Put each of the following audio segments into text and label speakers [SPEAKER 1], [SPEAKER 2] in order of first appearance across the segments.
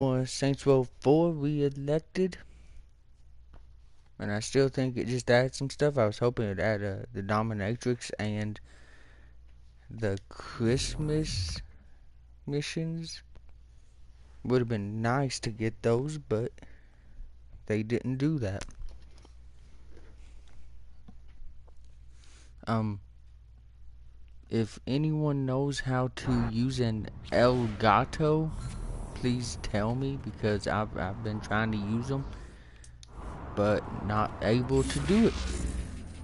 [SPEAKER 1] Or Saints Row 4 re-elected, and I still think it just added some stuff. I was hoping it'd add the Dominatrix and the Christmas missions. Would have been nice to get those, but they didn't do that. If anyone knows how to use an Elgato, please tell me, because I've been trying to use them, but not able to do it.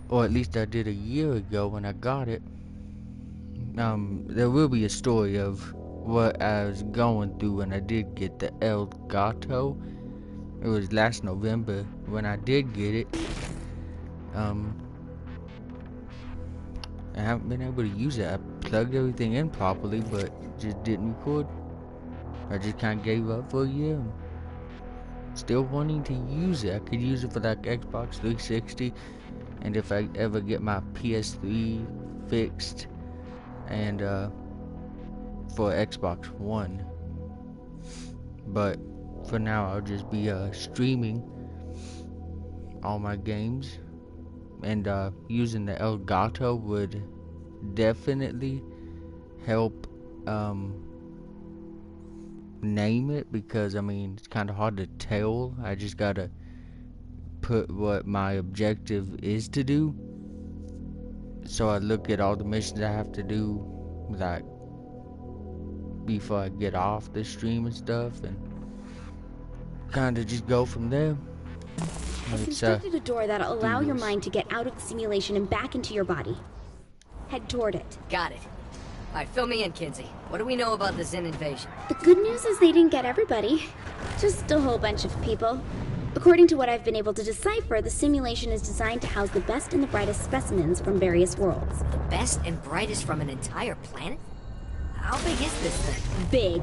[SPEAKER 1] Or at least I did a year ago when I got it. There will be a story of what I was going through when I did get the Elgato. It was last November when I did get it. I haven't been able to use it. I plugged everything in properly, but just didn't record. I just kind of gave up for a year. Still wanting to use it. I could use it for like Xbox 360, and if I ever get my PS3 fixed, and for Xbox One. But for now, I'll just be streaming all my games, and using the Elgato would definitely help name it, because I mean it's kind of hard to tell. I just gotta put what my objective is to do. So I look at all the missions I have to do, like before I get off the stream and stuff, and kind of just go from there.
[SPEAKER 2] I've constructed a door that'll allow your mind to get out of the simulation and back into your body. Head toward it.
[SPEAKER 3] Got it. Alright, fill me in, Kinzie. What do we know about the Zin invasion?
[SPEAKER 2] The good news is they didn't get everybody. Just a whole bunch of people. According to what I've been able to decipher, the simulation is designed to house the best and the brightest specimens from various worlds.
[SPEAKER 3] The best and brightest from an entire planet? How big is this thing?
[SPEAKER 2] Big.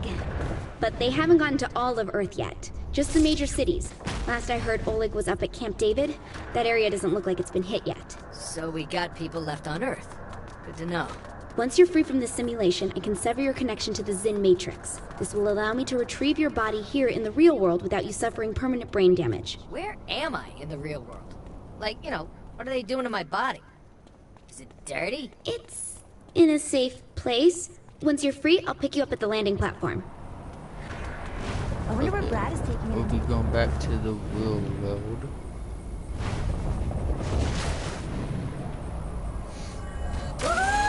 [SPEAKER 2] But they haven't gotten to all of Earth yet. Just the major cities. Last I heard, Oleg was up at Camp David. That area doesn't look like it's been hit yet.
[SPEAKER 3] So we got people left on Earth. Good to know.
[SPEAKER 2] Once you're free from this simulation, I can sever your connection to the Zin Matrix. This will allow me to retrieve your body here in the real world without you suffering permanent brain damage.
[SPEAKER 3] Where am I in the real world? Like, you know, what are they doing to my body? Is it dirty?
[SPEAKER 2] It's in a safe place. Once you're free, I'll pick you up at the landing platform.
[SPEAKER 4] I wonder where Brad is taking me.
[SPEAKER 1] We'll be going back to the real world.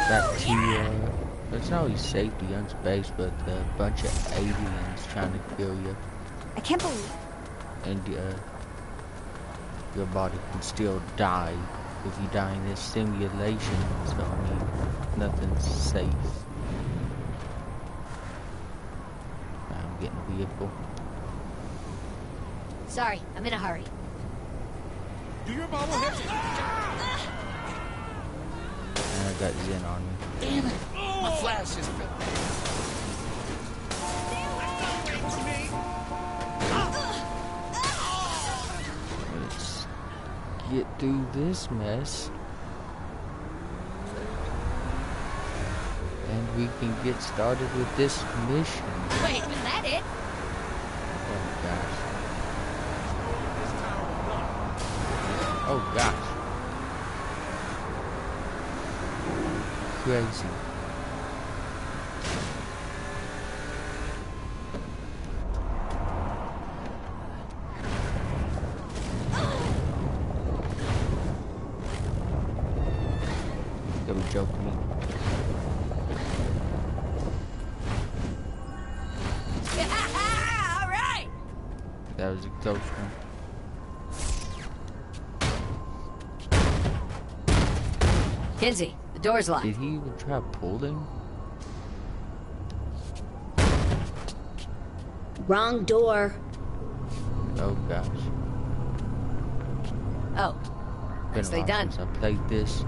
[SPEAKER 1] Back to, it's not always safety on space, but a bunch of aliens trying to kill you.
[SPEAKER 4] I can't believe.
[SPEAKER 1] And your body can still die if you die in this simulation, so I mean, nothing's safe. I'm getting a vehicle.
[SPEAKER 3] Sorry, I'm in a hurry.
[SPEAKER 5] Do your bobblehead.
[SPEAKER 1] And I got Zin on me.
[SPEAKER 5] Damn it! My flash is filled.
[SPEAKER 1] Let's get through this mess, and we can get started with this mission.
[SPEAKER 3] Wait, was that it?
[SPEAKER 1] Oh gosh. Oh gosh. Crazy. That was joking me.
[SPEAKER 3] All right.
[SPEAKER 1] That was a close one.
[SPEAKER 3] Kinzie, the door's locked.
[SPEAKER 1] Did he even try pulling?
[SPEAKER 2] Wrong door.
[SPEAKER 1] Oh gosh.
[SPEAKER 3] Oh,
[SPEAKER 1] Been a
[SPEAKER 3] nicely
[SPEAKER 1] while
[SPEAKER 3] done.
[SPEAKER 1] since I played this.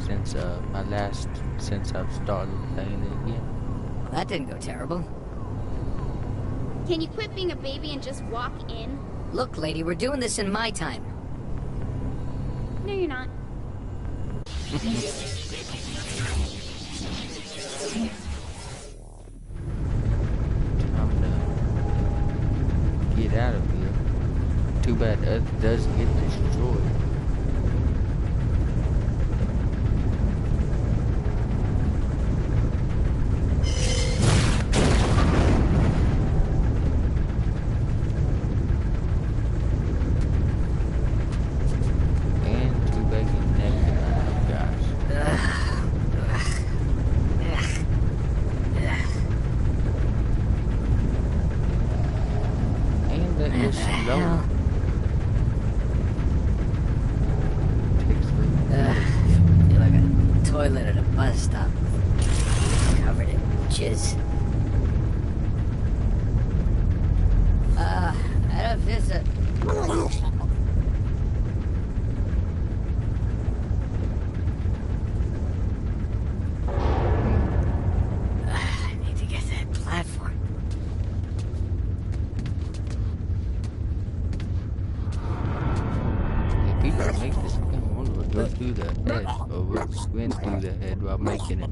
[SPEAKER 1] Since since I've started playing it again.
[SPEAKER 3] Well, that didn't go terrible.
[SPEAKER 2] Can you quit being a baby and just walk in?
[SPEAKER 3] Look, lady, we're doing this in my time.
[SPEAKER 2] No, you're not.
[SPEAKER 1] Time to Too bad Earth does get destroyed.
[SPEAKER 3] Toilet at a bus stop. Covered in jizz. I don't visit. I need to get to that platform.
[SPEAKER 1] If you gotta make this game, I wonder what goes through the head, or what went through the head while making it.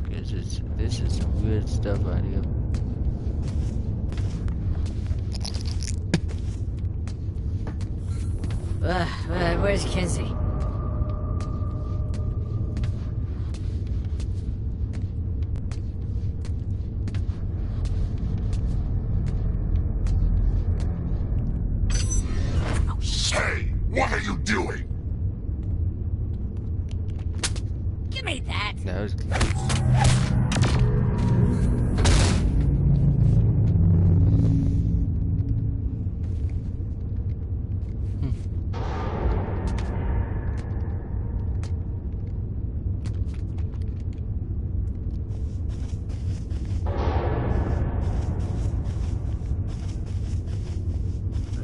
[SPEAKER 1] Because this is some weird stuff out here.
[SPEAKER 3] Where's Kinzie?
[SPEAKER 5] Hey, what are you doing?
[SPEAKER 3] Give me that!
[SPEAKER 1] That was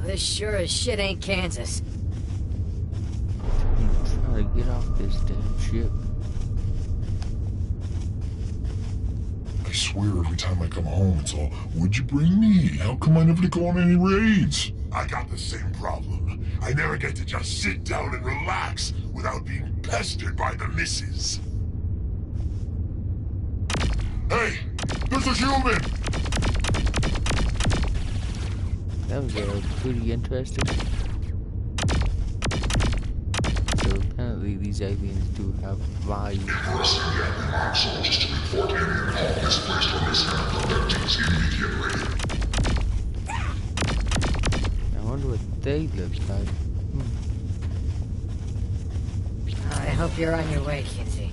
[SPEAKER 3] This sure as shit ain't Kansas.
[SPEAKER 1] I'm trying to get off this damn ship.
[SPEAKER 5] I swear every time I come home it's all, what'd you bring me? How come I never go on any raids? I got the same problem. I never get to just sit down and relax without being pestered by the missus. Hey, there's a human!
[SPEAKER 1] That was pretty interesting. So apparently these aliens do have value.
[SPEAKER 5] Requesting the admin armed soldiers to report any call misplaced or mishap abductees immediately.
[SPEAKER 1] I wonder what they look like.
[SPEAKER 3] I hope you're on your way, Kinzie.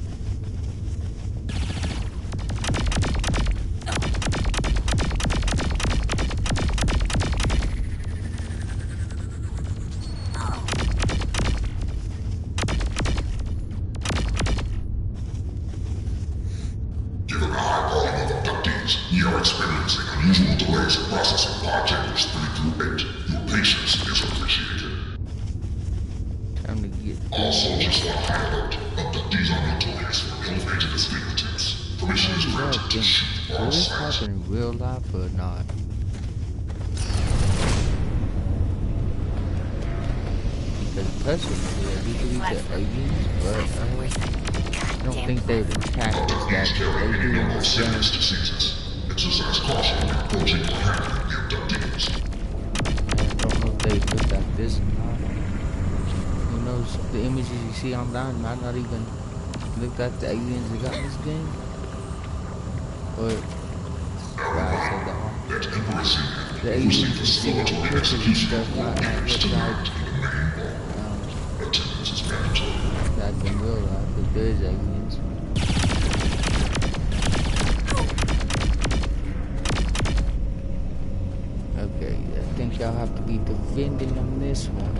[SPEAKER 5] Given the high volume of abductees, you are experiencing unusual delays in processing pod chambers 3 through 8. Your patience is appreciated.
[SPEAKER 1] Time to get
[SPEAKER 5] All soldiers on high alert. Abductees are notorious for ill-fated escape attempts. Permission is granted to shoot
[SPEAKER 1] Will
[SPEAKER 5] all
[SPEAKER 1] this
[SPEAKER 5] sites.
[SPEAKER 1] happen in real life or not? Because personally, I do believe that aliens, but I don't think they would attack us that
[SPEAKER 5] These carry
[SPEAKER 1] they
[SPEAKER 5] any
[SPEAKER 1] do in
[SPEAKER 5] number of
[SPEAKER 1] this
[SPEAKER 5] serious
[SPEAKER 1] game.
[SPEAKER 5] diseases. Exercise caution when approaching or handling the abductees.
[SPEAKER 1] I don't know if they look like this or not. Who knows? The images you see online might not even look like the aliens that got in this game. Or, I said that wrong.
[SPEAKER 5] At Emperor Zenith,
[SPEAKER 1] The
[SPEAKER 5] who
[SPEAKER 1] aliens
[SPEAKER 5] received
[SPEAKER 1] that
[SPEAKER 5] a
[SPEAKER 1] see the
[SPEAKER 5] skeletal
[SPEAKER 1] pictures and
[SPEAKER 5] execution
[SPEAKER 1] stuff might not
[SPEAKER 5] orders
[SPEAKER 1] look
[SPEAKER 5] to
[SPEAKER 1] like,
[SPEAKER 5] mount to the main ball. Attendance is mandatory.
[SPEAKER 1] like in real life, if there is aliens. Okay, I think y'all have to be defending on this one.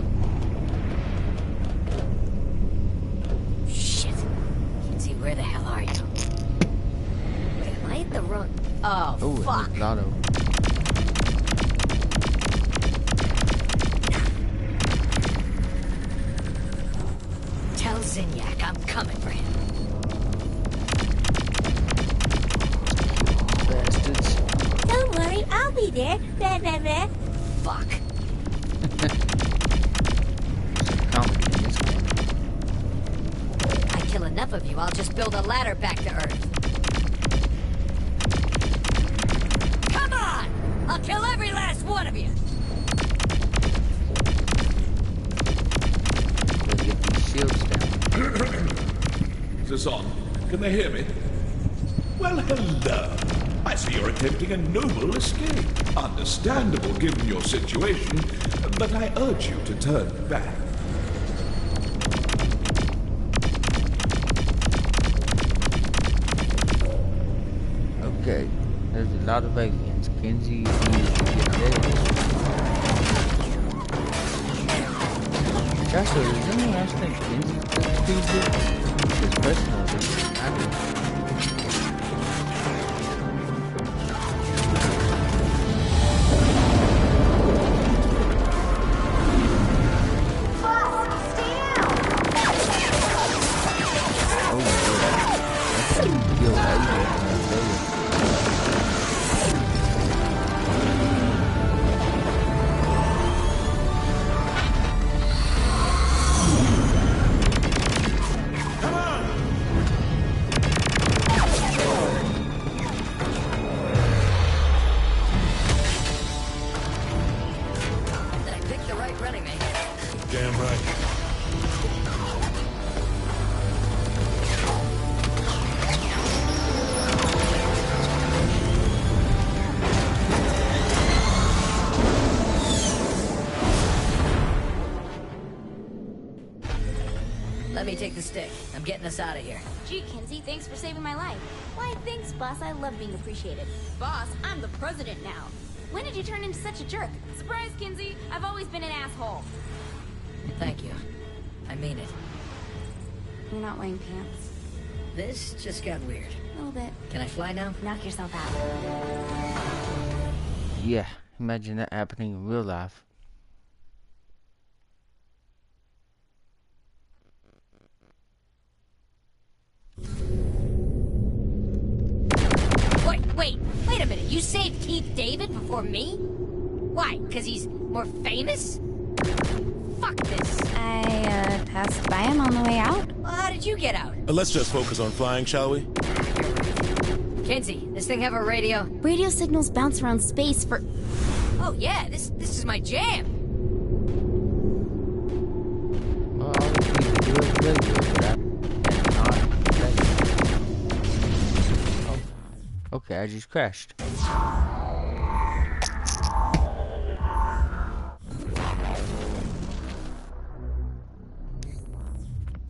[SPEAKER 3] Shit. Kinzie, where the hell are you? Wait, am I at the wrong... Oh,
[SPEAKER 1] Oh,
[SPEAKER 3] fuck.
[SPEAKER 1] and Lotto.
[SPEAKER 3] Tell Zinyak I'm coming for him.
[SPEAKER 1] Bastards.
[SPEAKER 4] Don't worry, I'll be there. Blah, blah, blah.
[SPEAKER 3] Fuck.
[SPEAKER 1] Comedy in this game.
[SPEAKER 3] I kill enough of you, I'll just build a ladder back to Earth. Come on! I'll kill every last one of you!
[SPEAKER 6] this on. Can they hear me? Well, hello. I see you're attempting a noble escape. Understandable given your situation, but I urge you to turn back.
[SPEAKER 1] Okay, there's a lot of aliens. Kenzie needs to get dead. Joshua, does anyone else think Kenzie's pretty good? Because personally, I do.
[SPEAKER 3] Let me take the stick. I'm getting us out of here.
[SPEAKER 2] Gee, Kinsey, thanks for saving my life. Why, thanks, boss. I love being appreciated. Boss, I'm the president now. When did you turn into such a jerk? Surprise, Kinsey. I've always been an asshole.
[SPEAKER 3] Thank you. I mean it.
[SPEAKER 2] You're not wearing pants.
[SPEAKER 3] This just got weird.
[SPEAKER 2] A little bit.
[SPEAKER 3] Can I fly now?
[SPEAKER 2] Knock yourself out.
[SPEAKER 1] Yeah, imagine that happening in real life.
[SPEAKER 3] Wait a minute. You saved Keith David before me? Why? Because he's more famous? Fuck this.
[SPEAKER 2] I, passed by him on the way out.
[SPEAKER 3] Well, how did you get out?
[SPEAKER 7] Let's just focus on flying, shall we?
[SPEAKER 3] Kenzie, this thing have a radio?
[SPEAKER 2] Radio signals bounce around space for...
[SPEAKER 3] Oh, yeah. This is my jam.
[SPEAKER 1] Well, all we need to do is radio, but I cannot play. Oh, okay, I just crashed.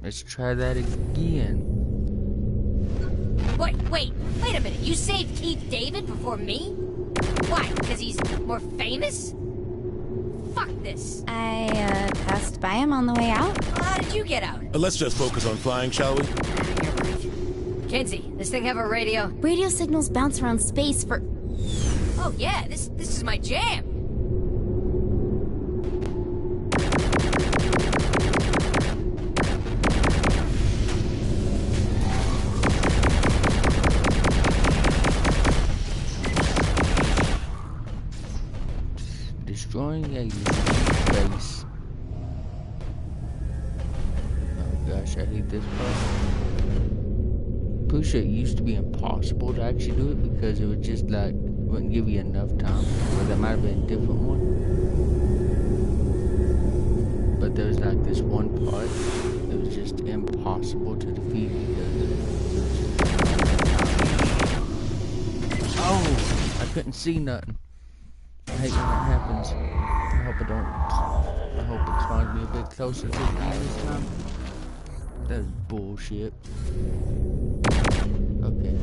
[SPEAKER 1] Let's try that again.
[SPEAKER 3] Wait a minute. You saved Keith David before me? Why? Because he's more famous? Fuck this.
[SPEAKER 2] I, passed by him on the way out.
[SPEAKER 3] Well, how did you get out?
[SPEAKER 7] Let's just focus on flying, shall we?
[SPEAKER 3] Kenzie, this thing have a radio?
[SPEAKER 2] Radio signals bounce around space for...
[SPEAKER 3] Oh, yeah. This is my jam.
[SPEAKER 1] Destroying aliens in space. Oh gosh, I hate this part. Pretty sure it used to be impossible to actually do it because it was just like wouldn't give you enough time. Or that might have been a different one. But there was like this one part that was just impossible to defeat because it was just... Oh, I couldn't see nothing. I hate when that happens. I hope it spawns me a bit closer to the end this time. That's bullshit. Okay.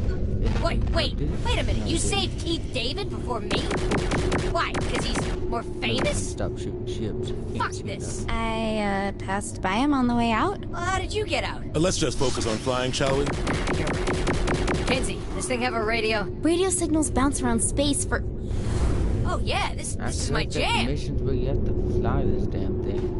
[SPEAKER 3] Wait a minute. You saved Keith David before me? Why? Because he's more famous?
[SPEAKER 1] Stop shooting ships.
[SPEAKER 3] Fuck this.
[SPEAKER 2] I, passed by him on the way out.
[SPEAKER 3] Well, how did you get out?
[SPEAKER 7] Let's just focus on flying, shall we?
[SPEAKER 3] Kenzie, this thing have a radio?
[SPEAKER 2] Radio signals bounce around space for...
[SPEAKER 3] Oh, yeah. This is my jam.
[SPEAKER 1] Missions where you have to fly this damn thing.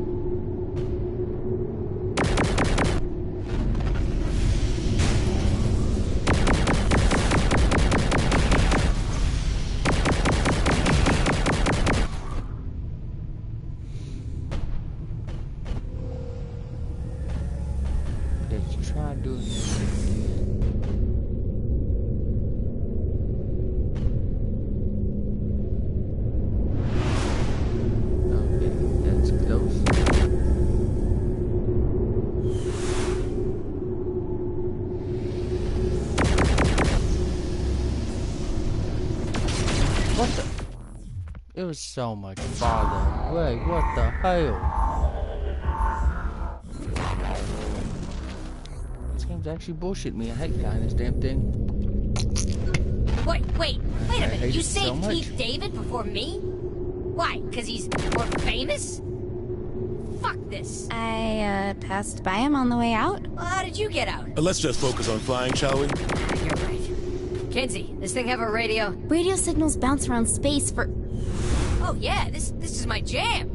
[SPEAKER 1] Let's try doing this again. Okay, that's close. What the? It was so much farther away. What the hell? This game's actually bullshitting me. I hate flying this damn thing.
[SPEAKER 3] Wait a minute. You
[SPEAKER 1] so
[SPEAKER 3] saved
[SPEAKER 1] much.
[SPEAKER 3] Keith David before me? Why? Because he's more famous? Fuck this.
[SPEAKER 2] I passed by him on the way out.
[SPEAKER 3] Well, how did you get out?
[SPEAKER 7] Let's just focus on flying, shall we?
[SPEAKER 3] You're right. Kinsey, this thing have a radio?
[SPEAKER 2] Radio signals bounce around space for...
[SPEAKER 3] Oh yeah, this is my jam.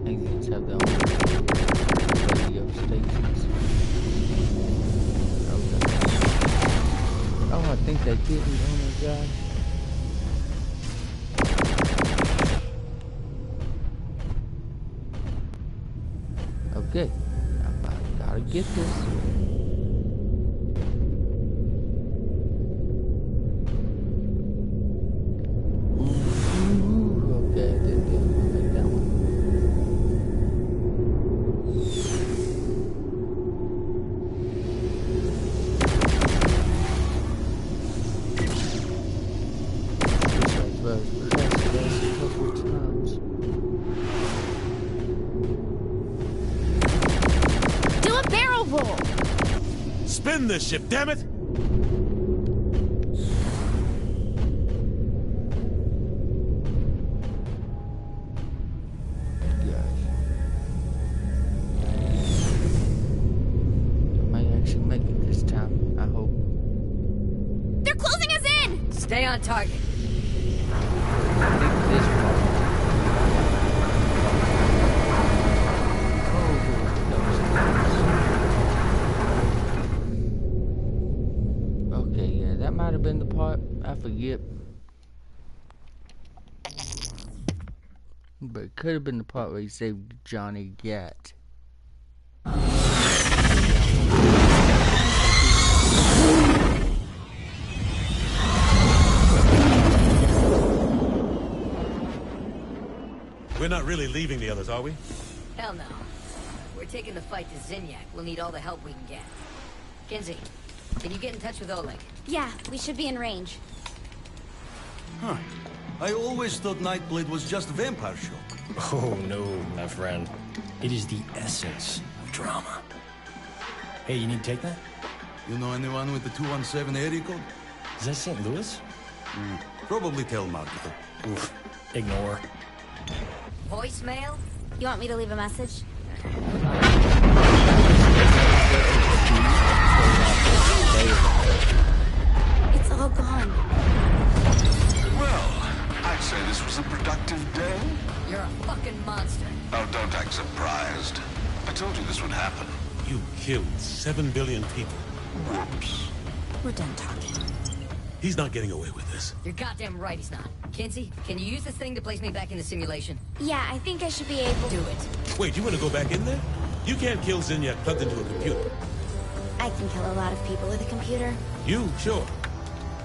[SPEAKER 1] Aliens have their own radio stations. Okay. Oh, I think they did. Oh my god. Okay, I gotta get this. Okay, I didn't make that one.
[SPEAKER 2] Do a barrel roll!
[SPEAKER 7] Spin this ship, damn it!
[SPEAKER 1] Make it this time, I hope.
[SPEAKER 2] They're closing us in!
[SPEAKER 3] Stay on target.
[SPEAKER 1] I think this part. Oh, okay, yeah, that might have been the part. I forget. But it could have been the part where he saved Johnny Gat.
[SPEAKER 7] We're not really leaving the others, are we?
[SPEAKER 3] Hell no. We're taking the fight to Zinyak. We'll need all the help we can get. Kinsey, can you get in touch with Oleg?
[SPEAKER 2] Yeah, we should be in range.
[SPEAKER 8] Huh. I always thought Nightblade was just a vampire show.
[SPEAKER 9] Oh, no, my friend. It is the essence of drama. Hey, you need to take that?
[SPEAKER 8] You know anyone with the 217 area code?
[SPEAKER 9] Is that St. Louis?
[SPEAKER 8] Probably telemarketer.
[SPEAKER 9] Oof. Ignore.
[SPEAKER 3] Voicemail?
[SPEAKER 2] You want me to leave a message? It's all gone.
[SPEAKER 5] Well, I'd say this was a productive day.
[SPEAKER 3] You're a fucking monster.
[SPEAKER 5] Oh, don't act surprised. I told you this would happen.
[SPEAKER 7] You killed 7 billion people.
[SPEAKER 5] Whoops.
[SPEAKER 2] We're done talking.
[SPEAKER 7] He's not getting away with this.
[SPEAKER 3] You're goddamn right he's not. Kinsey, can you use this thing to place me back in the simulation?
[SPEAKER 2] Yeah, I think I should be able
[SPEAKER 3] Do it.
[SPEAKER 7] Wait, you want to go back in there? You can't kill Zinyak plugged into a computer.
[SPEAKER 2] I can kill a lot of people with a computer.
[SPEAKER 7] You? Sure.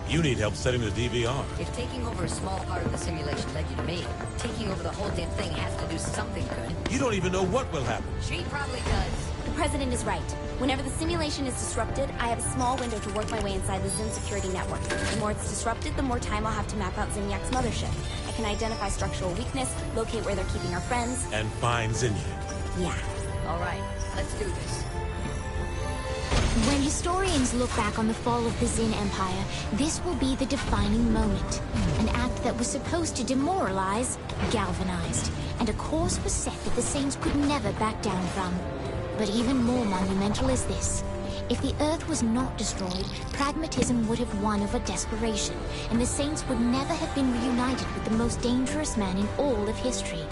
[SPEAKER 7] You need help setting the DVR.
[SPEAKER 3] If taking over a small part of the simulation led you to me, taking over the whole damn thing has to do something good.
[SPEAKER 7] You don't even know what will happen.
[SPEAKER 3] She probably does.
[SPEAKER 2] The president is right. Whenever the simulation is disrupted, I have a small window to work my way inside the Zin security network. The more it's disrupted, the more time I'll have to map out Zinyak's mothership. I can identify structural weakness, locate where they're keeping our friends.
[SPEAKER 7] And find Zinyak.
[SPEAKER 2] Yeah.
[SPEAKER 3] All right, let's do this.
[SPEAKER 10] When historians look back on the fall of the Zin Empire, this will be the defining moment. An act that was supposed to demoralize, galvanized, and a course was set that the Saints could never back down from. But even more monumental is this. If the Earth was not destroyed, pragmatism would have won over desperation, and the Saints would never have been reunited with the most dangerous man in all of history,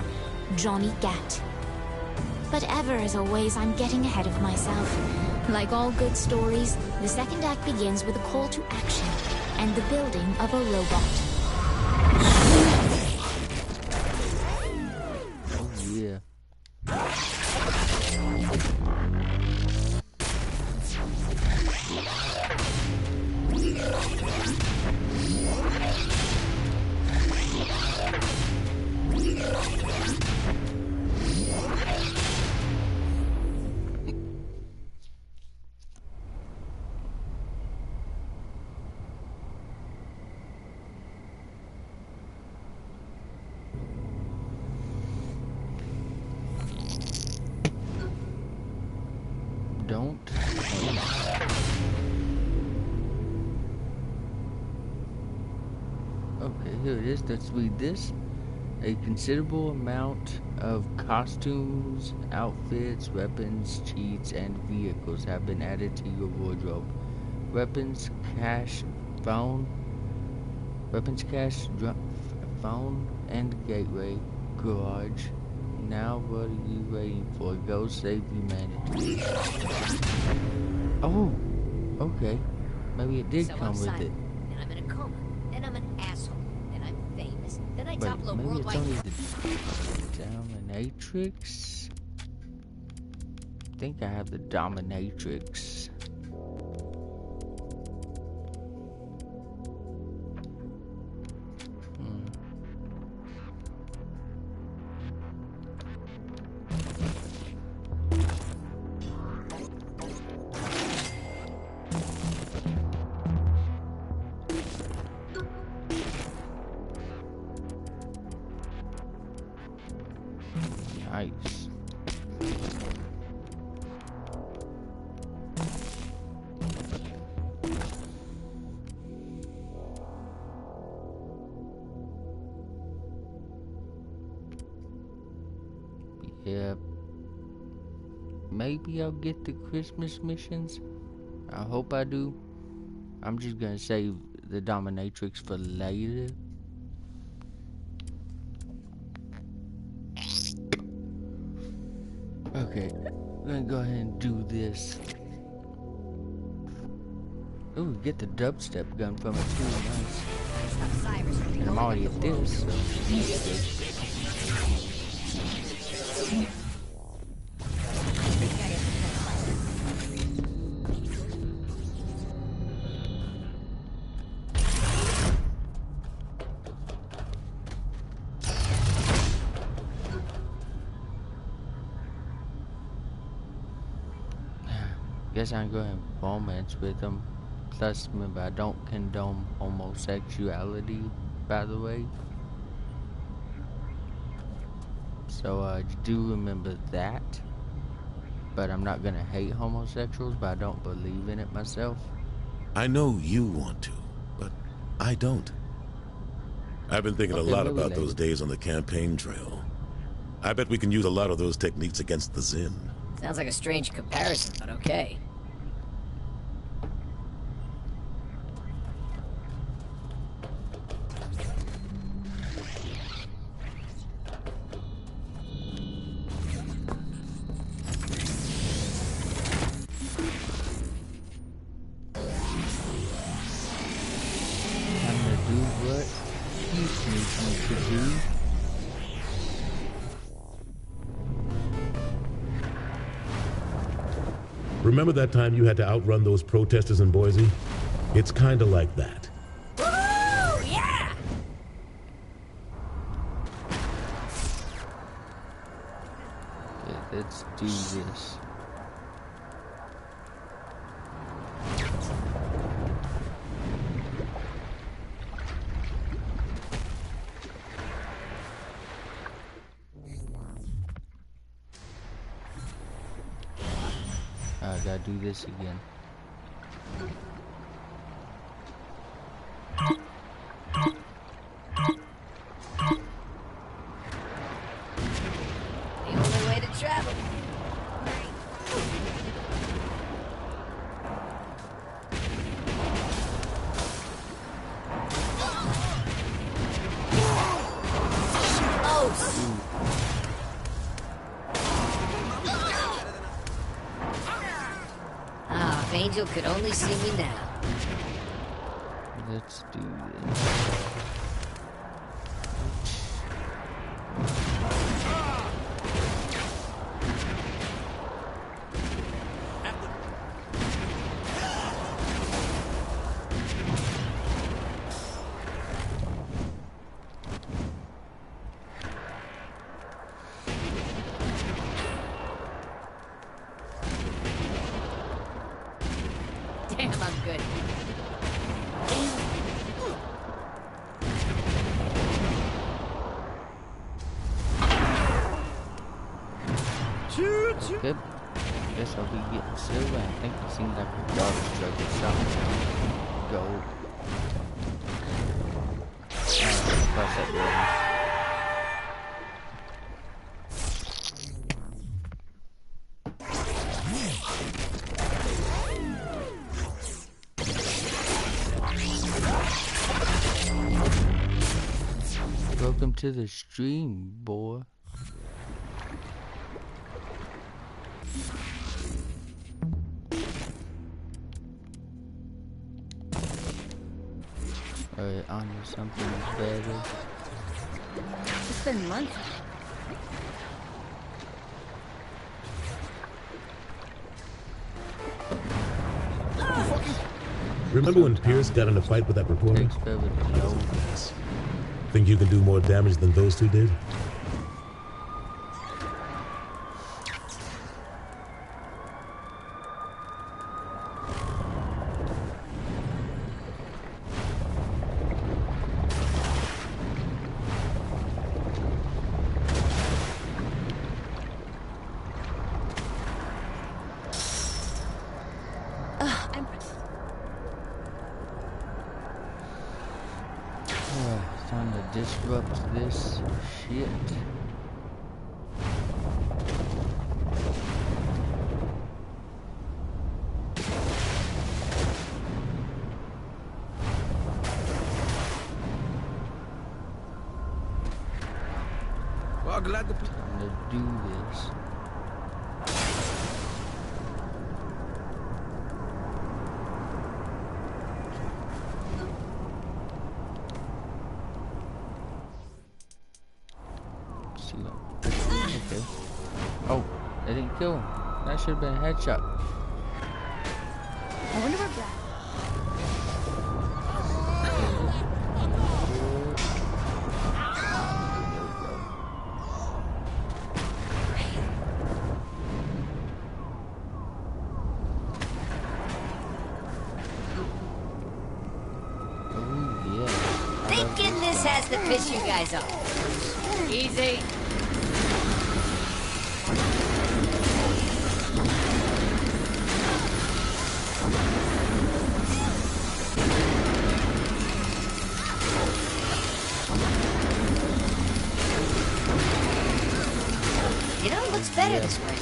[SPEAKER 10] Johnny Gat. But ever as always, I'm getting ahead of myself. Like all good stories, the second act begins with a call to action and the building of a robot.
[SPEAKER 1] Oh yeah. Okay, here it is. Let's read this. A considerable amount of costumes, outfits, weapons, cheats, and vehicles have been added to your wardrobe. Weapons cache, phone, phone, and gateway, garage. Now what are you waiting for? Go save humanity. Oh, okay. Maybe it did come with it.
[SPEAKER 3] Then I'm in a coma. Then I'm an asshole. Then I'm famous. Then I
[SPEAKER 1] Wait,
[SPEAKER 3] topple a
[SPEAKER 1] maybe it's
[SPEAKER 3] worldwide.
[SPEAKER 1] only the dominatrix? I think I have the dominatrix. Nice. Yeah. Maybe I'll get the Christmas missions. I hope I do. I'm just gonna save the dominatrix for later. Okay, I'm gonna go ahead and do this. Ooh, get the dubstep gun from it too, nice. And I'm already at this, so that's good. Guess I'm going to have romance with them. Plus, remember, I don't condone homosexuality, by the way. So, do remember that. But I'm not going to hate homosexuals, but I don't believe in it myself.
[SPEAKER 7] I know you want to, but I don't. I've been thinking a lot about those days on the campaign trail. I bet we can use a lot of those techniques against the Zin.
[SPEAKER 3] Sounds like a strange comparison, but okay.
[SPEAKER 11] Remember that time you had to outrun those protesters in Boise? It's kinda like that.
[SPEAKER 3] Woo! Yeah!
[SPEAKER 1] Yeah, let's do this. I gotta do this again.
[SPEAKER 3] The only way to travel. Angel could only see me now.
[SPEAKER 1] Let's do this.
[SPEAKER 3] Damn, I'm good.
[SPEAKER 1] Okay. Guess I'll be getting silver. I think it seems like a garbage truck or something. Gold. that building. Welcome to the stream, boy. On to something better.
[SPEAKER 3] It's been months.
[SPEAKER 11] Remember when Pierce got in a fight with that reporter? Think you can do more damage than those two did?
[SPEAKER 1] Time to disrupt this shit.
[SPEAKER 12] Well, glad to
[SPEAKER 1] do this. Okay. Oh, they didn't kill him. That should have been a headshot.
[SPEAKER 3] I wonder where Brad. Thinking this has to piss you guys off. Easy. You know, it looks better this way.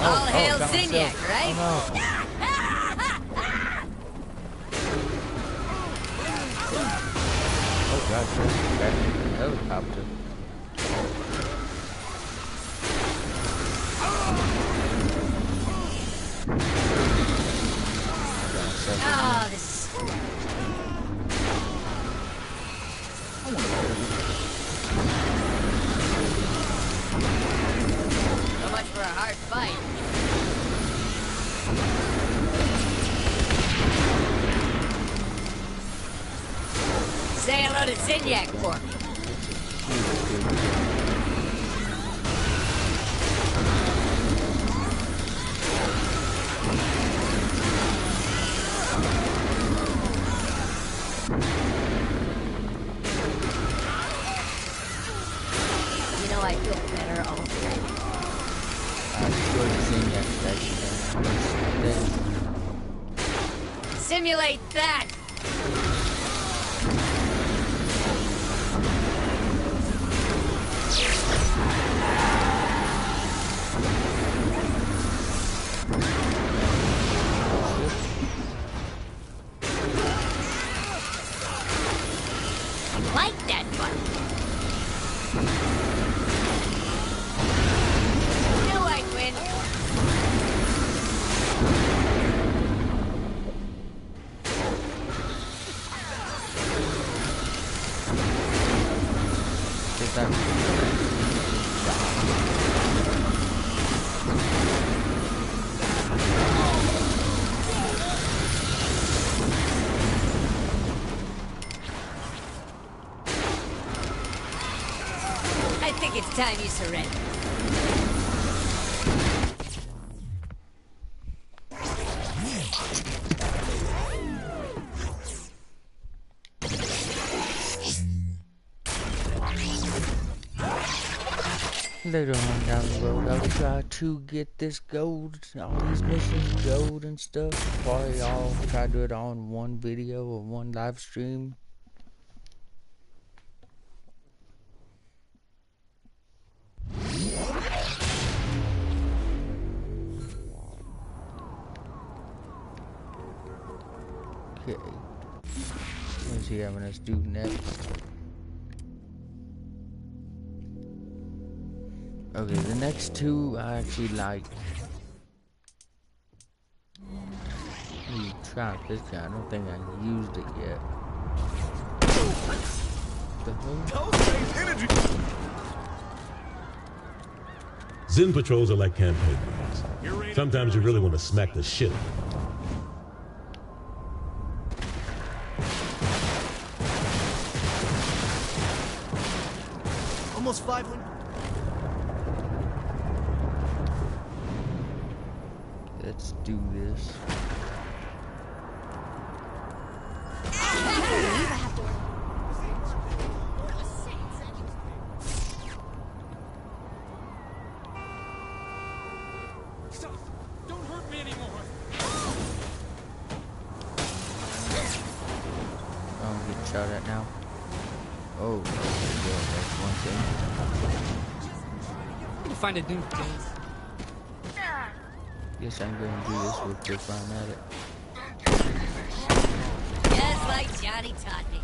[SPEAKER 3] All hail Zinyak, right?
[SPEAKER 1] Oh, no. Oh god, that's a helicopter.
[SPEAKER 3] Oh, this is... So much for a hard fight. Say hello to Zinyak for me. You know, I feel better already. Simulate that! Like that button. Knew I'd win. I think it's time you surrender.
[SPEAKER 1] Later on down the road, I'll try to get this gold, all these missions, gold and stuff. Probably I'll try to do it all in one video or one live stream. Okay. What's he having us do next? Okay, the next two I actually like. Let me try this guy. I don't think I used it yet. The hell?
[SPEAKER 11] Zin patrols are like campaign rounds. Sometimes you really want to smack the shit out of them.
[SPEAKER 8] Almost 500.
[SPEAKER 1] Let's do this.
[SPEAKER 13] Stop! Don't hurt me anymore!
[SPEAKER 1] I'm getting shot at now. Oh, yeah, that's one thing.
[SPEAKER 13] We'll find a new place.
[SPEAKER 1] Guess I'm going to do this real quick while I'm at it.
[SPEAKER 3] Just like Johnny taught me.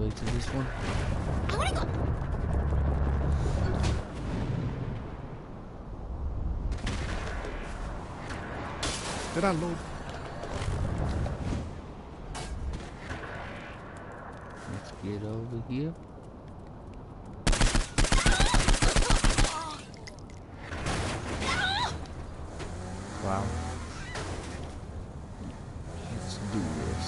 [SPEAKER 1] To this one.
[SPEAKER 10] I wanna go.
[SPEAKER 12] Did I load?
[SPEAKER 1] Let's get over here. Wow. Let's do this.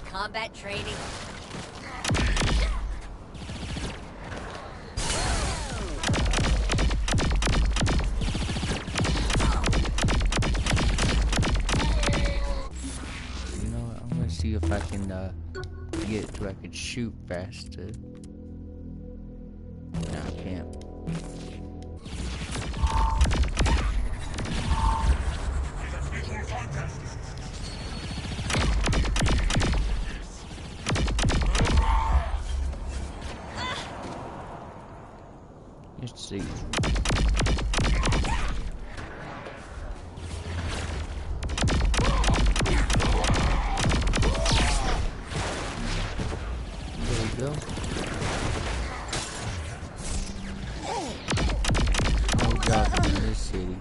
[SPEAKER 3] Combat training.
[SPEAKER 1] You know what? I'm gonna see if I can get to where I can shoot faster. No, I can't. Let's see. There we go. Oh God, in this city.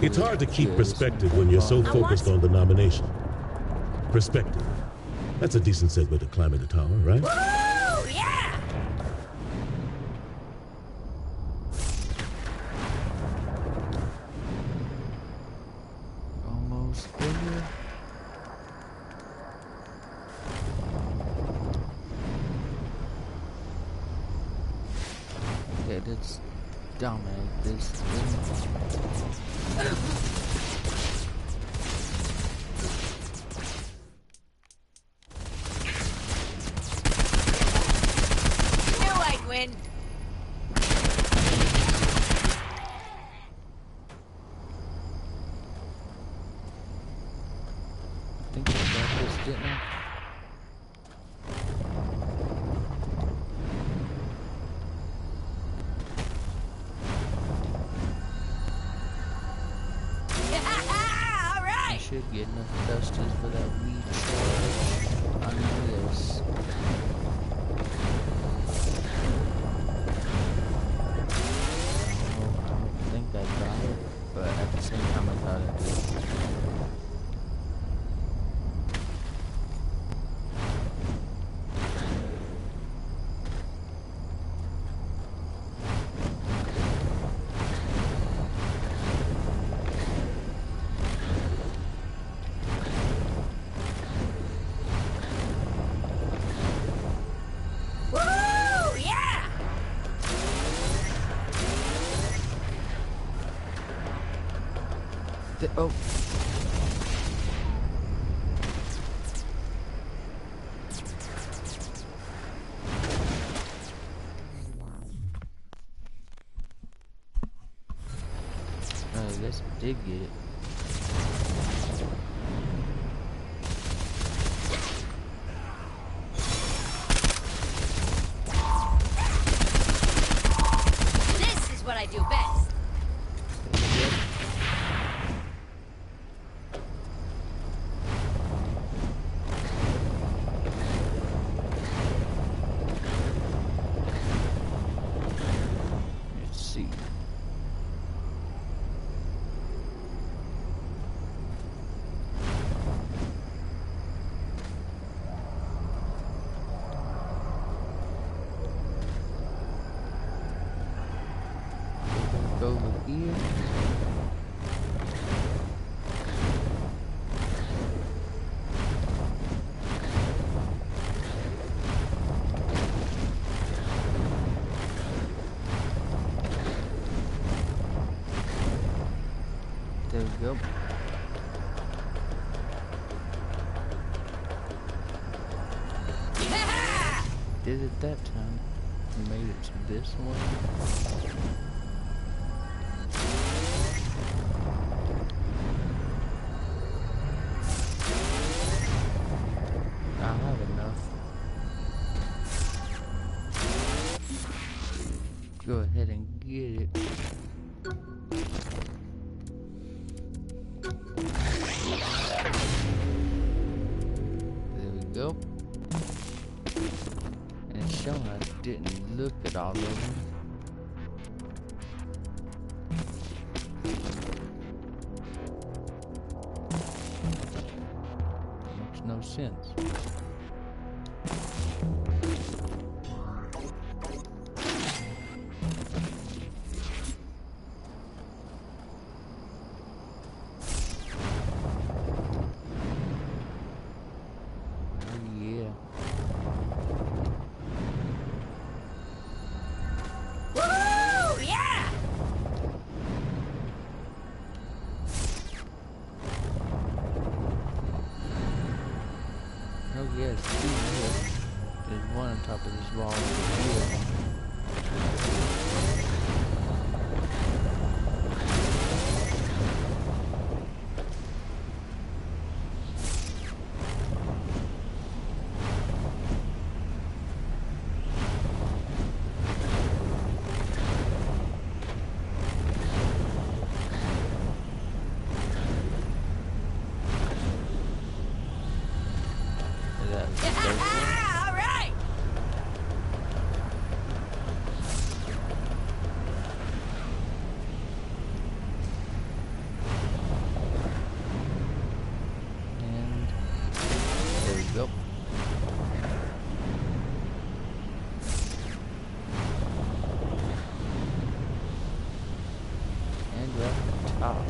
[SPEAKER 11] It's hard to keep perspective when you're so focused on the nomination. Perspective. That's a decent segue to climbing the tower, right?
[SPEAKER 3] Woo! Yeah!
[SPEAKER 1] Almost there. Yeah, let's dominate this thing. Oh. I guess I did get it.
[SPEAKER 3] This is what I do best.
[SPEAKER 1] Let's see. Go over here. There we go. Did it that time. Made it to this one. I have enough. Go ahead and get it. There we go. And it's showing I didn't look at all of them. Makes no sense.
[SPEAKER 3] Woo! Yeah!
[SPEAKER 1] Oh yes, two here. There's one on top of this wall over here.
[SPEAKER 3] All right!
[SPEAKER 1] And there we go. And we're at the top.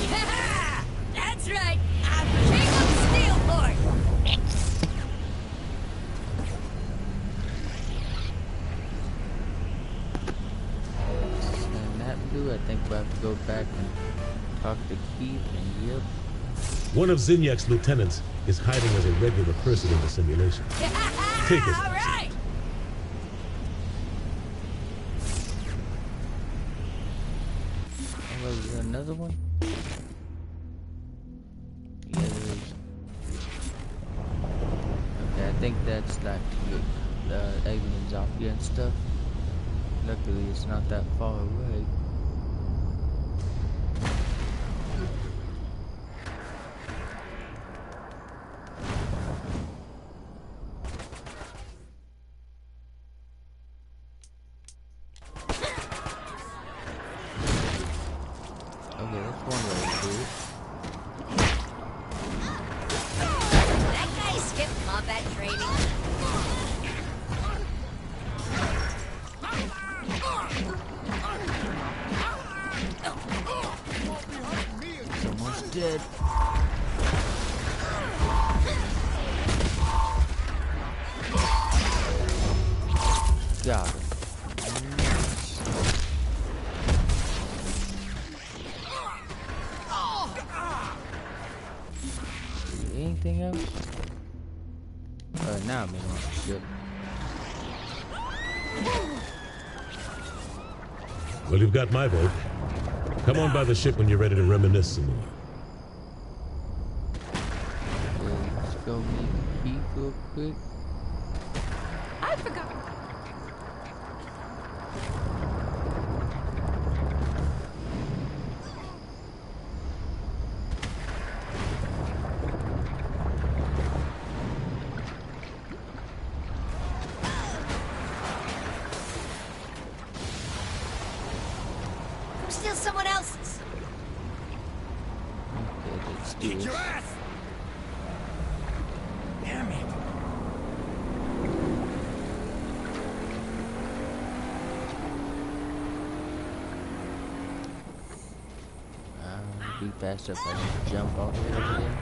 [SPEAKER 3] Yeah! That's right! I'm king of Steelport!
[SPEAKER 1] And that blue, I think we'll have to go back and talk to Keith and yep.
[SPEAKER 11] One of Zinyak's lieutenants is hiding as a regular person in the simulation. Take it.
[SPEAKER 3] All right!
[SPEAKER 1] Oh, is there another one? Yeah, there is. Okay, I think that's like to get the aliens off you and stuff. Luckily, it's not that far away. Okay, that's one way to do it.
[SPEAKER 3] That guy skipped combat training.
[SPEAKER 1] Someone's dead. Got it. anything else? Now I'm in on the ship.
[SPEAKER 11] Well, you've got my vote. Come on by the ship when you're ready to reminisce some more.
[SPEAKER 1] Let's go meet Keith real quick.
[SPEAKER 3] I forgot.
[SPEAKER 4] Steal someone else's.
[SPEAKER 1] Okay, let's do
[SPEAKER 9] Kick
[SPEAKER 1] it.
[SPEAKER 9] your ass! Damn it.
[SPEAKER 1] Be fast up, I just jump all the way over there.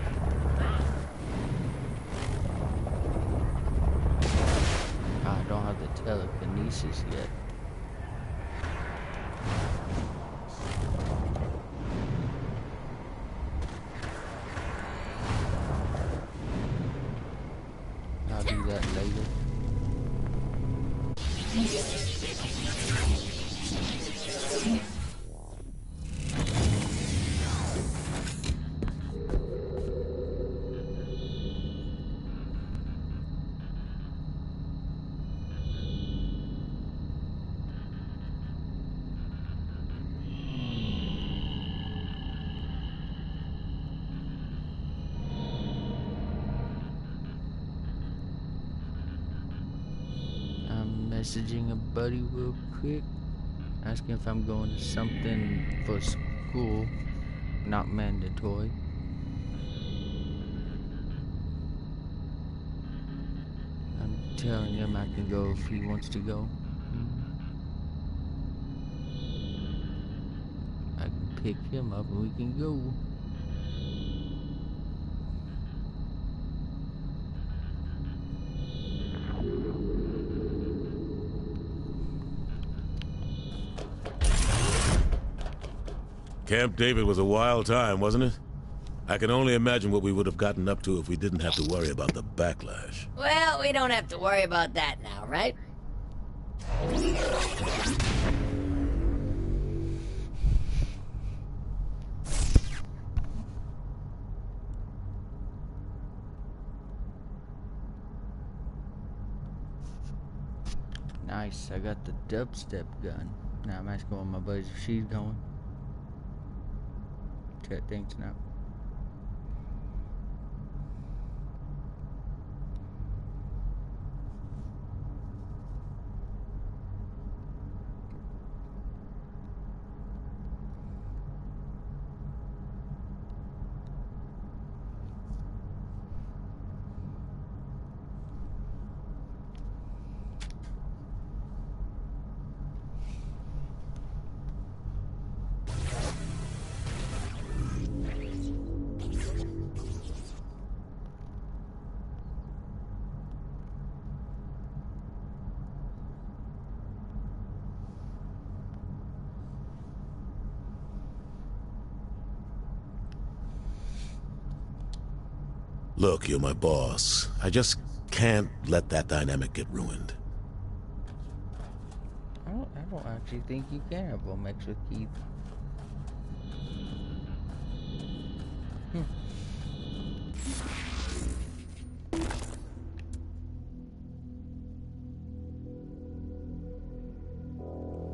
[SPEAKER 1] I don't have the telekinesis yet. I'll do that later. Messaging a buddy real quick, asking if I'm going to something for school, not mandatory. I'm telling him I can go if he wants to go. I can pick him up and we can go.
[SPEAKER 7] Camp David was a wild time, wasn't it? I can only imagine what we would have gotten up to if we didn't have to worry about the backlash.
[SPEAKER 3] Well, we don't have to worry about that now, right?
[SPEAKER 1] Nice, I got the dubstep gun. Now I'm asking one of my buddies if she's going. Check things now.
[SPEAKER 7] Look, you're my boss. I just can't let that dynamic get ruined.
[SPEAKER 1] I don't actually think you can have romance with Keith.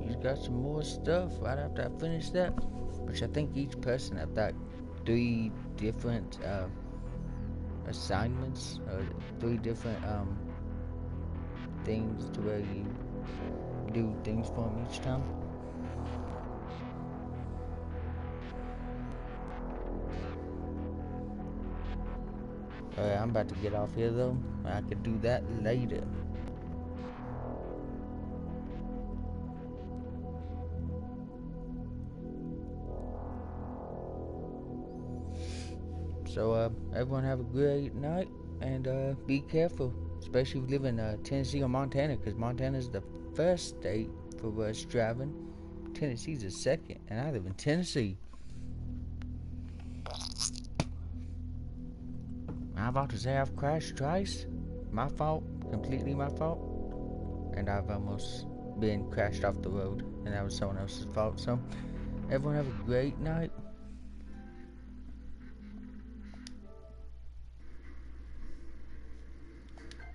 [SPEAKER 1] He's got some more stuff right after I finish that, which I think each person have like 3 different assignments, or 3 different things to where you do things for him each time. Alright, I'm about to get off here though. I could do that later. So everyone have a great night, and be careful, especially if you live in Tennessee or Montana, because Montana's the first state for us driving. Tennessee's the second, and I live in Tennessee. I'm about to say I've crashed twice. My fault. Completely my fault. And I've almost been crashed off the road. And that was someone else's fault. So, everyone have a great night.